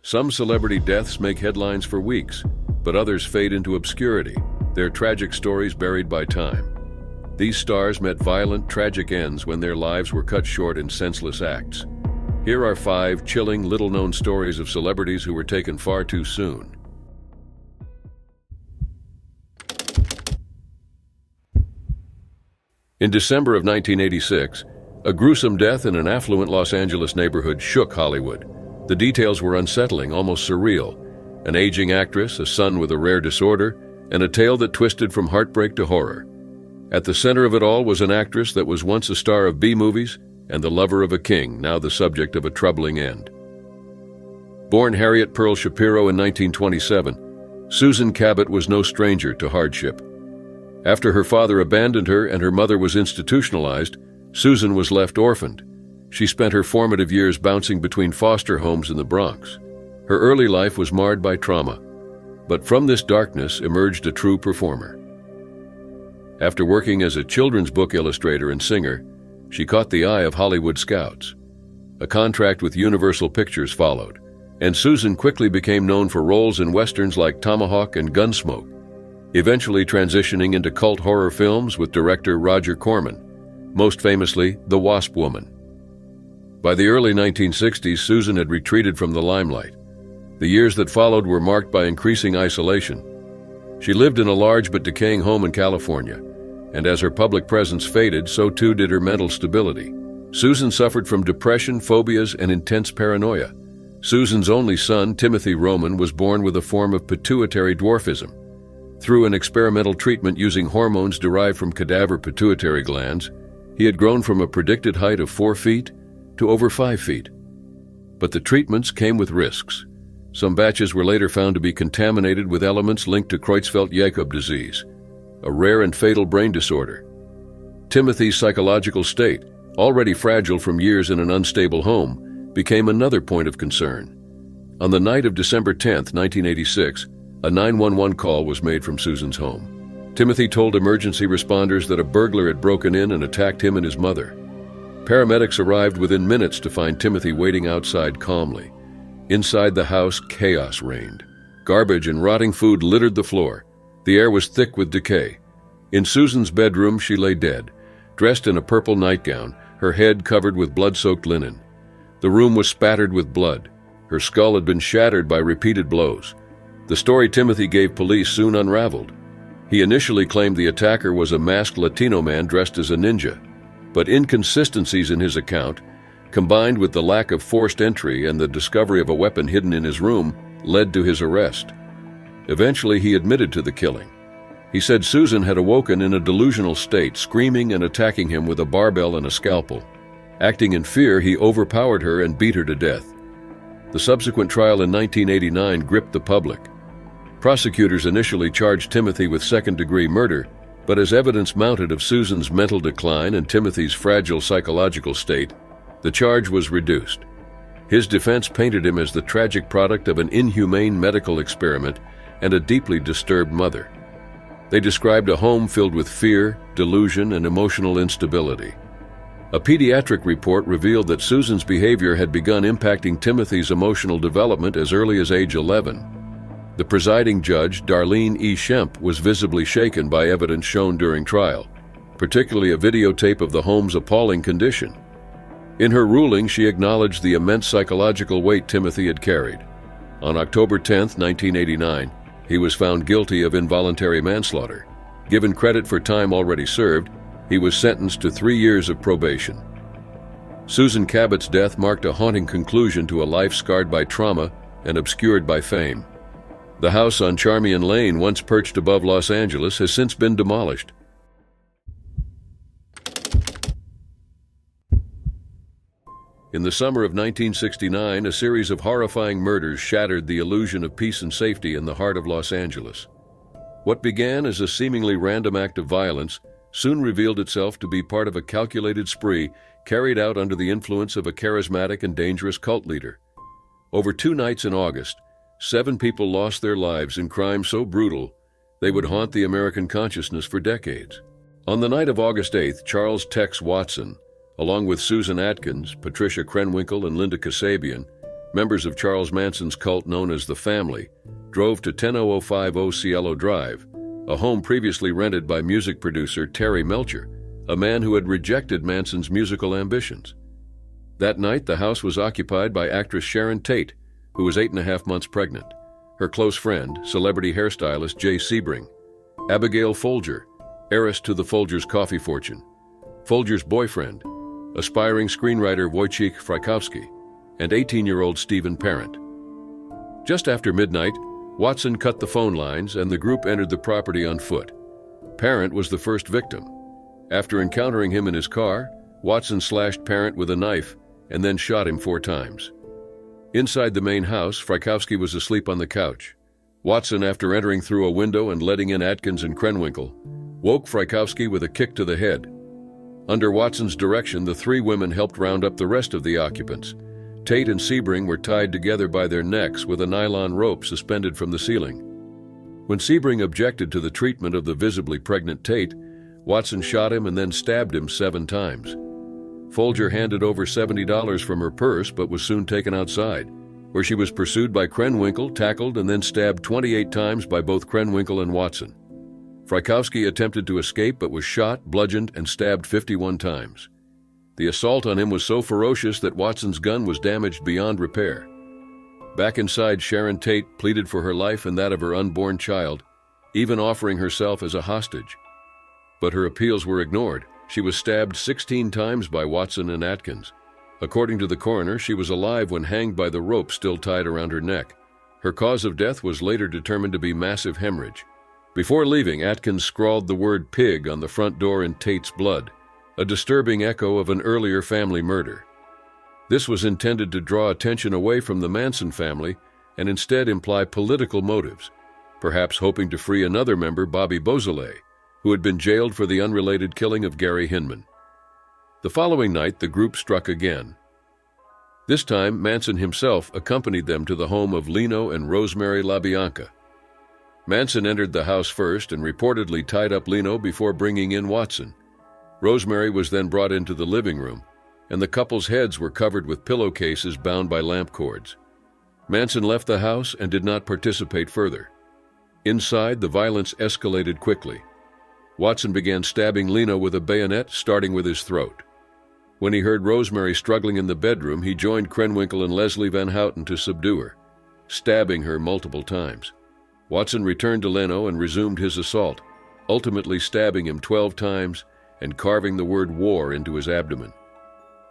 Some celebrity deaths make headlines for weeks, but others fade into obscurity, their tragic stories buried by time. These stars met violent, tragic ends when their lives were cut short in senseless acts. Here are 5 chilling, little-known stories of celebrities who were taken far too soon. In December of 1986, a gruesome death in an affluent Los Angeles neighborhood shook Hollywood. The details were unsettling, almost surreal. An aging actress, a son with a rare disorder, and a tale that twisted from heartbreak to horror. At the center of it all was an actress that was once a star of B-movies and the lover of a king, now the subject of a troubling end. Born Harriet Pearl Shapiro in 1927, Susan Cabot was no stranger to hardship. After her father abandoned her and her mother was institutionalized, Susan was left orphaned. She spent her formative years bouncing between foster homes in the Bronx. Her early life was marred by trauma, but from this darkness emerged a true performer. After working as a children's book illustrator and singer, she caught the eye of Hollywood scouts. A contract with Universal Pictures followed, and Susan quickly became known for roles in westerns like Tomahawk and Gunsmoke, eventually transitioning into cult horror films with director Roger Corman, most famously The Wasp Woman. By the early 1960s, Susan had retreated from the limelight. The years that followed were marked by increasing isolation. She lived in a large but decaying home in California, and as her public presence faded, so too did her mental stability. Susan suffered from depression, phobias, and intense paranoia. Susan's only son, Timothy Roman, was born with a form of pituitary dwarfism. Through an experimental treatment using hormones derived from cadaver pituitary glands, he had grown from a predicted height of 4 feet to over 5 feet. But the treatments came with risks. Some batches were later found to be contaminated with elements linked to Creutzfeldt-Jakob disease, a rare and fatal brain disorder. Timothy's psychological state, already fragile from years in an unstable home, became another point of concern. On the night of December 10, 1986, a 911 call was made from Susan's home. Timothy told emergency responders that a burglar had broken in and attacked him and his mother. Paramedics arrived within minutes to find Timothy waiting outside calmly. Inside the house, chaos reigned. Garbage and rotting food littered the floor. The air was thick with decay. In Susan's bedroom, she lay dead, dressed in a purple nightgown, her head covered with blood-soaked linen. The room was spattered with blood. Her skull had been shattered by repeated blows. The story Timothy gave police soon unraveled. He initially claimed the attacker was a masked Latino man dressed as a ninja, but inconsistencies in his account, combined with the lack of forced entry and the discovery of a weapon hidden in his room, led to his arrest. Eventually, he admitted to the killing. He said Susan had awoken in a delusional state, screaming and attacking him with a barbell and a scalpel. Acting in fear, he overpowered her and beat her to death. The subsequent trial in 1989 gripped the public. Prosecutors initially charged Timothy with second-degree murder, but as evidence mounted of Susan's mental decline and Timothy's fragile psychological state, the charge was reduced. His defense painted him as the tragic product of an inhumane medical experiment and a deeply disturbed mother. They described a home filled with fear, delusion, and emotional instability. A pediatric report revealed that Susan's behavior had begun impacting Timothy's emotional development as early as age 11. The presiding judge, Darlene E. Shemp, was visibly shaken by evidence shown during trial, particularly a videotape of the home's appalling condition. In her ruling, she acknowledged the immense psychological weight Timothy had carried. On October 10, 1989, he was found guilty of involuntary manslaughter. Given credit for time already served, he was sentenced to 3 years of probation. Susan Cabot's death marked a haunting conclusion to a life scarred by trauma and obscured by fame. The house on Charmian Lane, once perched above Los Angeles, has since been demolished. In the summer of 1969, a series of horrifying murders shattered the illusion of peace and safety in the heart of Los Angeles. What began as a seemingly random act of violence soon revealed itself to be part of a calculated spree carried out under the influence of a charismatic and dangerous cult leader. Over 2 nights in August, 7 people lost their lives in crimes so brutal they would haunt the American consciousness for decades. On the night of August 8th, Charles Tex Watson, along with Susan Atkins, Patricia Krenwinkel, and Linda Kasabian, members of Charles Manson's cult known as the Family drove to 10050 Cielo Drive, a home previously rented by music producer Terry Melcher, a man who had rejected Manson's musical ambitions. That night, the house was occupied by actress Sharon Tate, who was 8.5 months pregnant, her close friend, celebrity hairstylist Jay Sebring, Abigail Folger, heiress to the Folgers' coffee fortune, Folger's boyfriend, aspiring screenwriter Wojciech Frykowski, and 18-year-old Stephen Parent. Just after midnight, Watson cut the phone lines and the group entered the property on foot. Parent was the first victim. After encountering him in his car, Watson slashed Parent with a knife and then shot him 4 times. Inside the main house, Frykowski was asleep on the couch. Watson, after entering through a window and letting in Atkins and Krenwinkel, woke Frykowski with a kick to the head. Under Watson's direction, the 3 women helped round up the rest of the occupants. Tate and Sebring were tied together by their necks with a nylon rope suspended from the ceiling. When Sebring objected to the treatment of the visibly pregnant Tate, Watson shot him and then stabbed him 7 times. Folger handed over $70 from her purse but was soon taken outside, where she was pursued by Krenwinkel, tackled, and then stabbed 28 times by both Krenwinkel and Watson. Frykowski attempted to escape but was shot, bludgeoned, and stabbed 51 times. The assault on him was so ferocious that Watson's gun was damaged beyond repair. Back inside, Sharon Tate pleaded for her life and that of her unborn child, even offering herself as a hostage. But her appeals were ignored. She was stabbed 16 times by Watson and Atkins. According to the coroner, she was alive when hanged by the rope still tied around her neck. Her cause of death was later determined to be massive hemorrhage. Before leaving, Atkins scrawled the word pig on the front door in Tate's blood, a disturbing echo of an earlier family murder. This was intended to draw attention away from the Manson family and instead imply political motives, perhaps hoping to free another member, Bobby Beausoleil, who had been jailed for the unrelated killing of Gary Hinman. The following night, the group struck again. This time, Manson himself accompanied them to the home of Lino and Rosemary LaBianca. Manson entered the house first and reportedly tied up Lino before bringing in Watson. Rosemary was then brought into the living room, and the couple's heads were covered with pillowcases bound by lamp cords. Manson left the house and did not participate further. Inside, the violence escalated quickly. Watson began stabbing Lino with a bayonet, starting with his throat. When he heard Rosemary struggling in the bedroom, he joined Krenwinkel and Leslie Van Houten to subdue her, stabbing her multiple times. Watson returned to Leno and resumed his assault, ultimately stabbing him 12 times and carving the word war into his abdomen.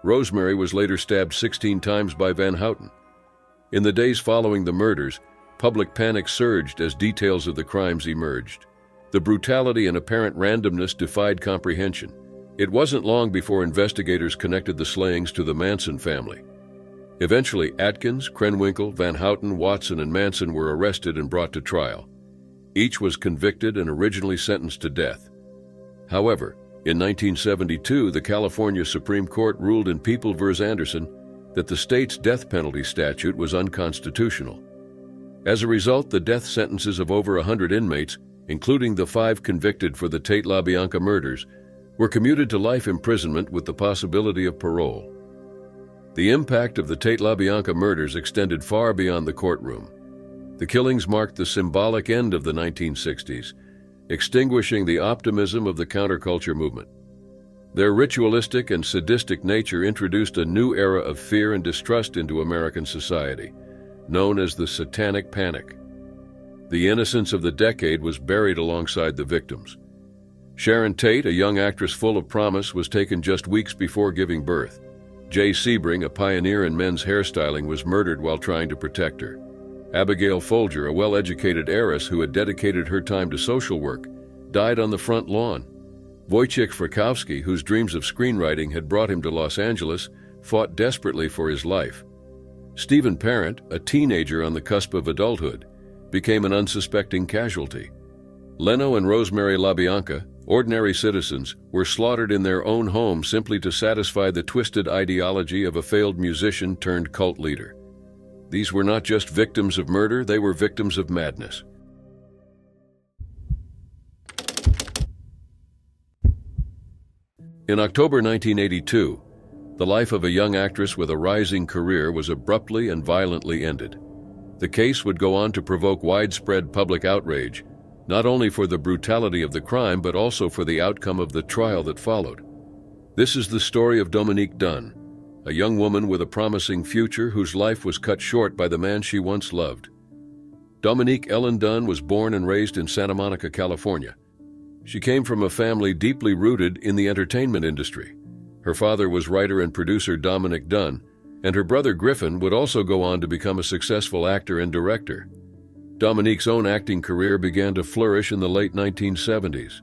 Rosemary was later stabbed 16 times by Van Houten. In the days following the murders, public panic surged as details of the crimes emerged. The brutality and apparent randomness defied comprehension. It wasn't long before investigators connected the slayings to the Manson family. Eventually, Atkins, Krenwinkel, Van Houten, Watson, and Manson were arrested and brought to trial. Each was convicted and originally sentenced to death. However, in 1972, the California Supreme Court ruled in People v. Anderson that the state's death penalty statute was unconstitutional. As a result, the death sentences of over 100 inmates, including the 5 convicted for the Tate LaBianca murders, were commuted to life imprisonment with the possibility of parole. The impact of the Tate LaBianca murders extended far beyond the courtroom. The killings marked the symbolic end of the 1960s, extinguishing the optimism of the counterculture movement. Their ritualistic and sadistic nature introduced a new era of fear and distrust into American society, known as the Satanic Panic. The innocence of the decade was buried alongside the victims. Sharon Tate, a young actress full of promise, was taken just weeks before giving birth. Jay Sebring, a pioneer in men's hairstyling, was murdered while trying to protect her. Abigail Folger, a well-educated heiress who had dedicated her time to social work, died on the front lawn. Wojciech Frykowski, whose dreams of screenwriting had brought him to Los Angeles, fought desperately for his life. Stephen Parent, a teenager on the cusp of adulthood, became an unsuspecting casualty. Leno and Rosemary LaBianca, ordinary citizens, were slaughtered in their own home simply to satisfy the twisted ideology of a failed musician turned cult leader. These were not just victims of murder, they were victims of madness. In October 1982, The life of a young actress with a rising career was abruptly and violently ended. The case would go on to provoke widespread public outrage, not only for the brutality of the crime but also for the outcome of the trial that followed. This is the story of Dominique Dunne, a young woman with a promising future whose life was cut short by the man she once loved. Dominique Ellen Dunne was born and raised in Santa Monica, California. She came from a family deeply rooted in the entertainment industry. Her father was writer and producer Dominic Dunne, and her brother Griffin would also go on to become a successful actor and director. Dominique's own acting career began to flourish in the late 1970s.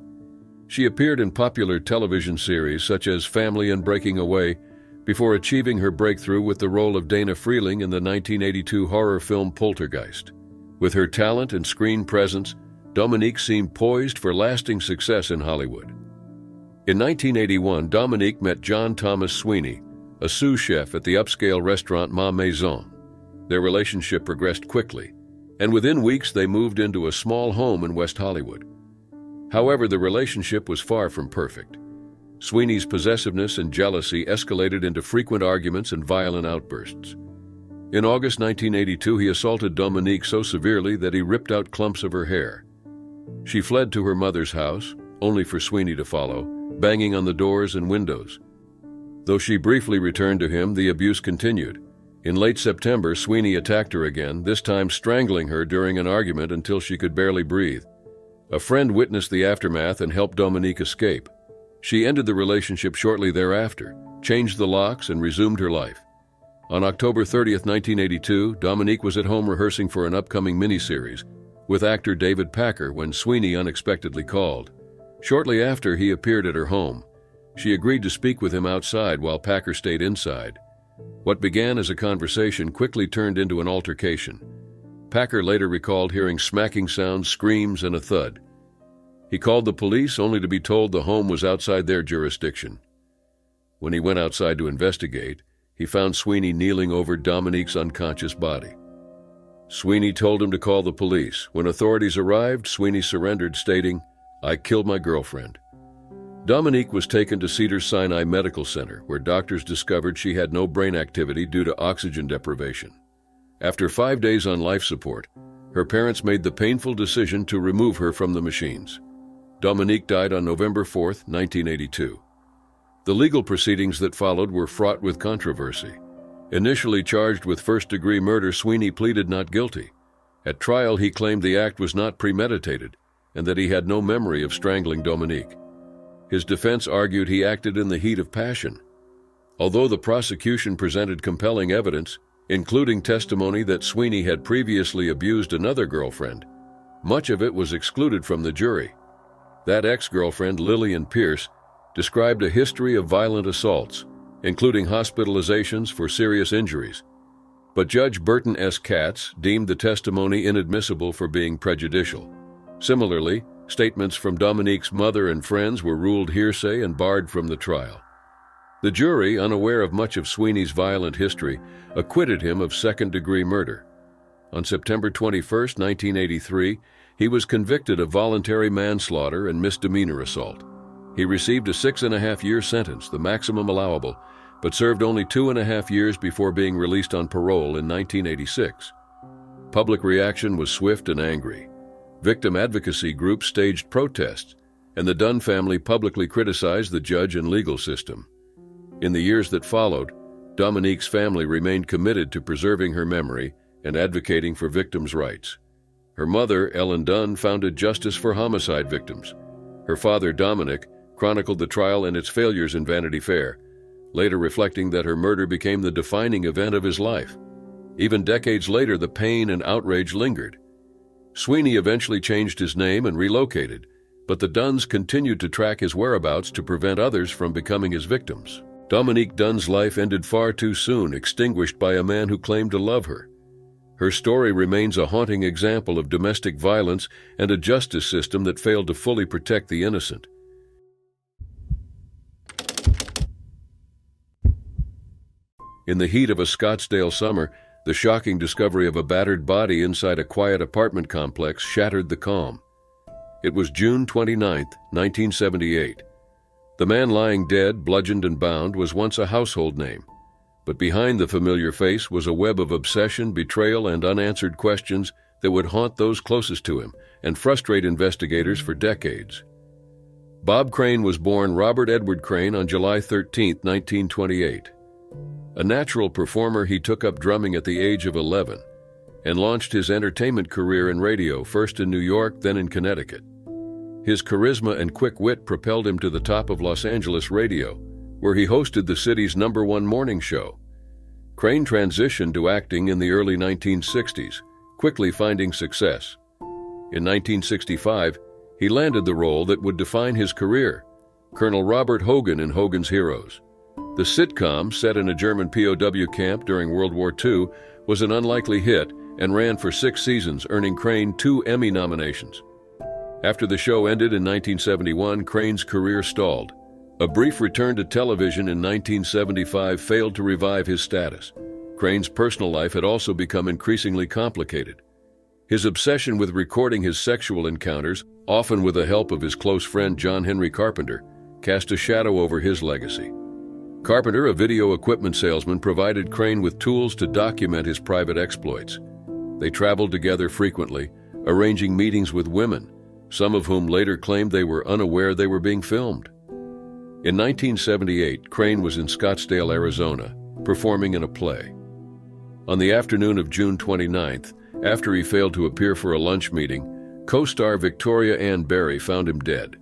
She appeared in popular television series such as Family and Breaking Away before achieving her breakthrough with the role of Dana Freeling in the 1982 horror film Poltergeist. With her talent and screen presence, Dominique seemed poised for lasting success in Hollywood. In 1981, Dominique met John Thomas Sweeney, a sous chef at the upscale restaurant Ma Maison. Their relationship progressed quickly, and within weeks they moved into a small home in West Hollywood. However, the relationship was far from perfect. Sweeney's possessiveness and jealousy escalated into frequent arguments and violent outbursts. In August 1982, he assaulted Dominique so severely that he ripped out clumps of her hair. She fled to her mother's house, only for Sweeney to follow, banging on the doors and windows. Though she briefly returned to him, the abuse continued. In late September, Sweeney attacked her again, this time strangling her during an argument until she could barely breathe. A friend witnessed the aftermath and helped Dominique escape. She ended the relationship shortly thereafter, changed the locks, and resumed her life. On October 30, 1982, Dominique was at home rehearsing for an upcoming miniseries with actor David Packer when Sweeney unexpectedly called. Shortly after, he appeared at her home. She agreed to speak with him outside while Packer stayed inside. What began as a conversation quickly turned into an altercation. Packer later recalled hearing smacking sounds, screams, and a thud. He called the police only to be told the home was outside their jurisdiction. When he went outside to investigate, he found Sweeney kneeling over Dominique's unconscious body. Sweeney told him to call the police. When authorities arrived, Sweeney surrendered, stating, "I killed my girlfriend." Dominique was taken to Cedars-Sinai Medical Center, where doctors discovered she had no brain activity due to oxygen deprivation. After 5 days on life support, her parents made the painful decision to remove her from the machines. Dominique died on November 4, 1982. The legal proceedings that followed were fraught with controversy. Initially charged with first-degree murder, Sweeney pleaded not guilty. At trial, he claimed the act was not premeditated and that he had no memory of strangling Dominique. His defense argued he acted in the heat of passion. Although the prosecution presented compelling evidence, including testimony that Sweeney had previously abused another girlfriend, much of it was excluded from the jury. That ex-girlfriend, Lillian Pierce, described a history of violent assaults, including hospitalizations for serious injuries. But Judge Burton S. Katz deemed the testimony inadmissible for being prejudicial. Similarly, statements from Dominique's mother and friends were ruled hearsay and barred from the trial. The jury, unaware of much of Sweeney's violent history, acquitted him of second-degree murder. On September 21, 1983, he was convicted of voluntary manslaughter and misdemeanor assault. He received a 6.5-year sentence, the maximum allowable, but served only 2.5 years before being released on parole in 1986. Public reaction was swift and angry. Victim advocacy groups staged protests, and the Dunne family publicly criticized the judge and legal system. In the years that followed, Dominique's family remained committed to preserving her memory and advocating for victims' rights. Her mother, Ellen Dunne, founded Justice for Homicide Victims. Her father, Dominic, chronicled the trial and its failures in Vanity Fair, later reflecting that her murder became the defining event of his life. Even decades later, the pain and outrage lingered. Sweeney eventually changed his name and relocated, but the Dunnes continued to track his whereabouts to prevent others from becoming his victims. Dominique Dunne's life ended far too soon, extinguished by a man who claimed to love her. Her story remains a haunting example of domestic violence and a justice system that failed to fully protect the innocent. In the heat of a Scottsdale summer, the shocking discovery of a battered body inside a quiet apartment complex shattered the calm. It was June 29, 1978. The man lying dead, bludgeoned and bound, was once a household name. But behind the familiar face was a web of obsession, betrayal, and unanswered questions that would haunt those closest to him and frustrate investigators for decades. Bob Crane was born Robert Edward Crane on July 13, 1928. A natural performer, he took up drumming at the age of 11 and launched his entertainment career in radio, first in New York, then in Connecticut. His charisma and quick wit propelled him to the top of Los Angeles radio, where he hosted the city's #1 morning show. Crane transitioned to acting in the early 1960s, quickly finding success. In 1965, he landed the role that would define his career, Colonel Robert Hogan in Hogan's Heroes. The sitcom, set in a German POW camp during World War II, was an unlikely hit and ran for 6 seasons, earning Crane 2 Emmy nominations. After the show ended in 1971, Crane's career stalled. A brief return to television in 1975 failed to revive his status. Crane's personal life had also become increasingly complicated. His obsession with recording his sexual encounters, often with the help of his close friend John Henry Carpenter, cast a shadow over his legacy. Carpenter, a video equipment salesman, provided Crane with tools to document his private exploits. They traveled together frequently, arranging meetings with women, some of whom later claimed they were unaware they were being filmed. In 1978, Crane was in Scottsdale, Arizona, performing in a play. On the afternoon of June 29th, after he failed to appear for a lunch meeting, co-star Victoria Ann Barry found him dead.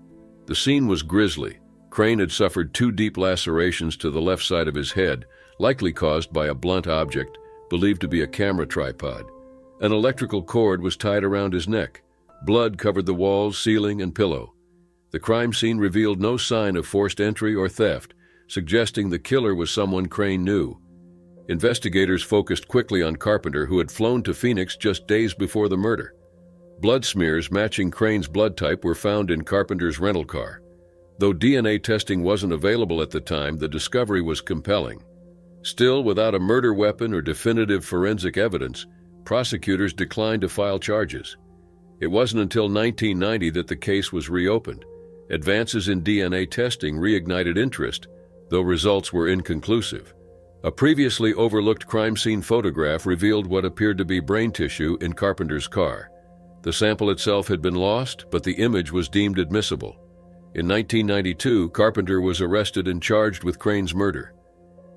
The scene was grisly. Crane had suffered 2 deep lacerations to the left side of his head, likely caused by a blunt object believed to be a camera tripod. An electrical cord was tied around his neck. Blood covered the walls, ceiling, and pillow. The crime scene revealed no sign of forced entry or theft, suggesting the killer was someone Crane knew. Investigators focused quickly on Carpenter, who had flown to Phoenix just days before the murder. Blood smears matching Crane's blood type were found in Carpenter's rental car. Though DNA testing wasn't available at the time, the discovery was compelling. Still, without a murder weapon or definitive forensic evidence, prosecutors declined to file charges. It wasn't until 1990 that the case was reopened. Advances in DNA testing reignited interest, though results were inconclusive. A previously overlooked crime scene photograph revealed what appeared to be brain tissue in Carpenter's car. The sample itself had been lost, but the image was deemed admissible. In 1992, Carpenter was arrested and charged with Crane's murder.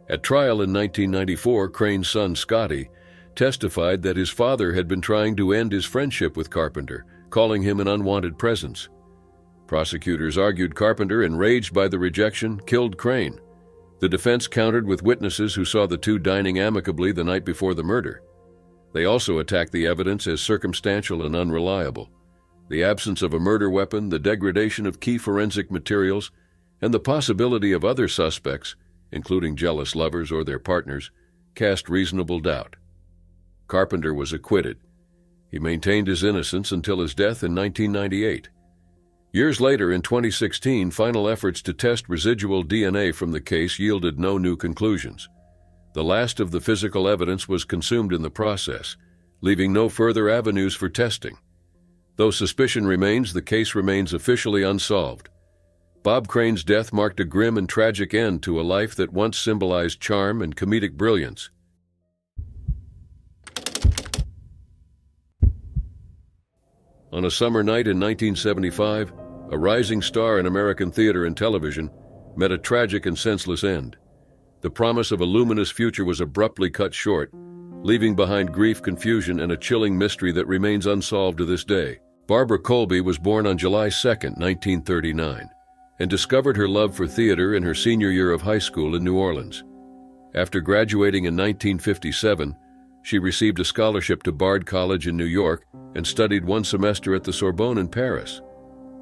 At trial in 1994, Crane's son, Scotty, testified that his father had been trying to end his friendship with Carpenter, calling him an unwanted presence. Prosecutors argued Carpenter, enraged by the rejection, killed Crane. The defense countered with witnesses who saw the two dining amicably the night before the murder. They also attacked the evidence as circumstantial and unreliable. The absence of a murder weapon, the degradation of key forensic materials, and the possibility of other suspects, including jealous lovers or their partners, cast reasonable doubt. Carpenter was acquitted. He maintained his innocence until his death in 1998. Years later, in 2016, final efforts to test residual DNA from the case yielded no new conclusions. The last of the physical evidence was consumed in the process, leaving no further avenues for testing. Though suspicion remains, the case remains officially unsolved. Bob Crane's death marked a grim and tragic end to a life that once symbolized charm and comedic brilliance. On a summer night in 1975, a rising star in American theater and television met a tragic and senseless end. The promise of a luminous future was abruptly cut short, leaving behind grief, confusion, and a chilling mystery that remains unsolved to this day. Barbara Colby was born on July 2, 1939, and discovered her love for theater in her senior year of high school in New Orleans. After graduating in 1957, she received a scholarship to Bard College in New York and studied 1 semester at the Sorbonne in Paris.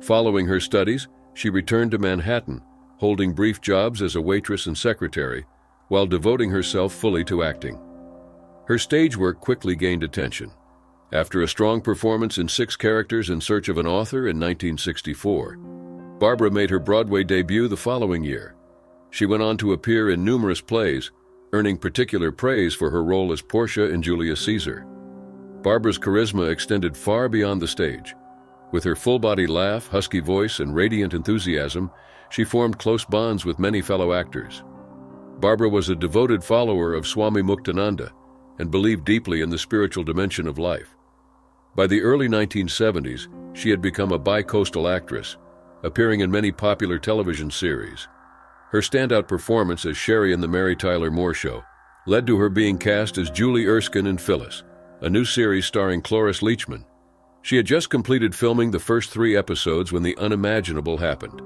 Following her studies, she returned to Manhattan, holding brief jobs as a waitress and secretary, while devoting herself fully to acting. Her stage work quickly gained attention. After a strong performance in 6 Characters in Search of an Author in 1964, Barbara made her Broadway debut the following year. She went on to appear in numerous plays, earning particular praise for her role as Portia in Julius Caesar. Barbara's charisma extended far beyond the stage. With her full-body laugh, husky voice, and radiant enthusiasm, she formed close bonds with many fellow actors. Barbara was a devoted follower of Swami Muktananda and believed deeply in the spiritual dimension of life. By the early 1970s, she had become a bi-coastal actress, appearing in many popular television series. Her standout performance as Sherry in The Mary Tyler Moore Show led to her being cast as Julie Erskine in Phyllis, a new series starring Cloris Leachman. She had just completed filming the first 3 episodes when the unimaginable happened.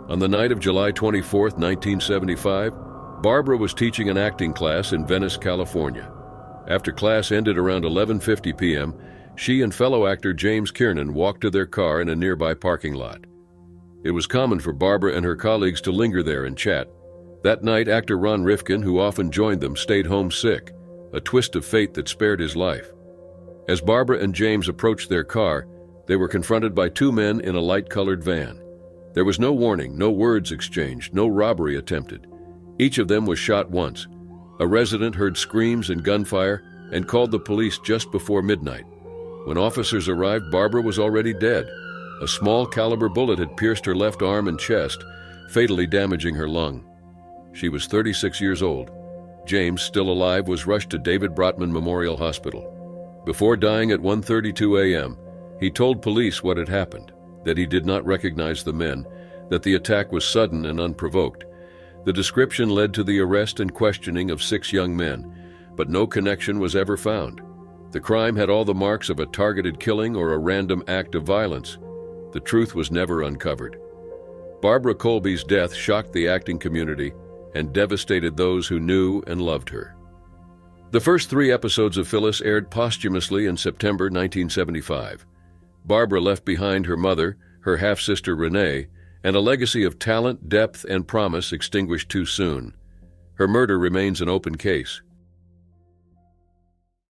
On the night of July 24, 1975, Barbara was teaching an acting class in Venice, California. After class ended around 11:50 p.m., she and fellow actor James Kiernan walked to their car in a nearby parking lot. It was common for Barbara and her colleagues to linger there and chat. That night, actor Ron Rifkin, who often joined them, stayed home sick, a twist of fate that spared his life. As Barbara and James approached their car, they were confronted by 2 men in a light-colored van. There was no warning, no words exchanged, no robbery attempted. Each of them was shot once. A resident heard screams and gunfire and called the police just before midnight. When officers arrived, Barbara was already dead. A small caliber bullet had pierced her left arm and chest, fatally damaging her lung. She was 36 years old. James, still alive, was rushed to David Brotman Memorial Hospital. Before dying at 1:32 a.m., he told police what had happened, that he did not recognize the men, that the attack was sudden and unprovoked. The description led to the arrest and questioning of 6 young men, but no connection was ever found. The crime had all the marks of a targeted killing or a random act of violence. The truth was never uncovered. Barbara Colby's death shocked the acting community and devastated those who knew and loved her. The first 3 episodes of Phyllis aired posthumously in September 1975. Barbara left behind her mother, her half-sister Renee, and a legacy of talent, depth, and promise extinguished too soon. Her murder remains an open case.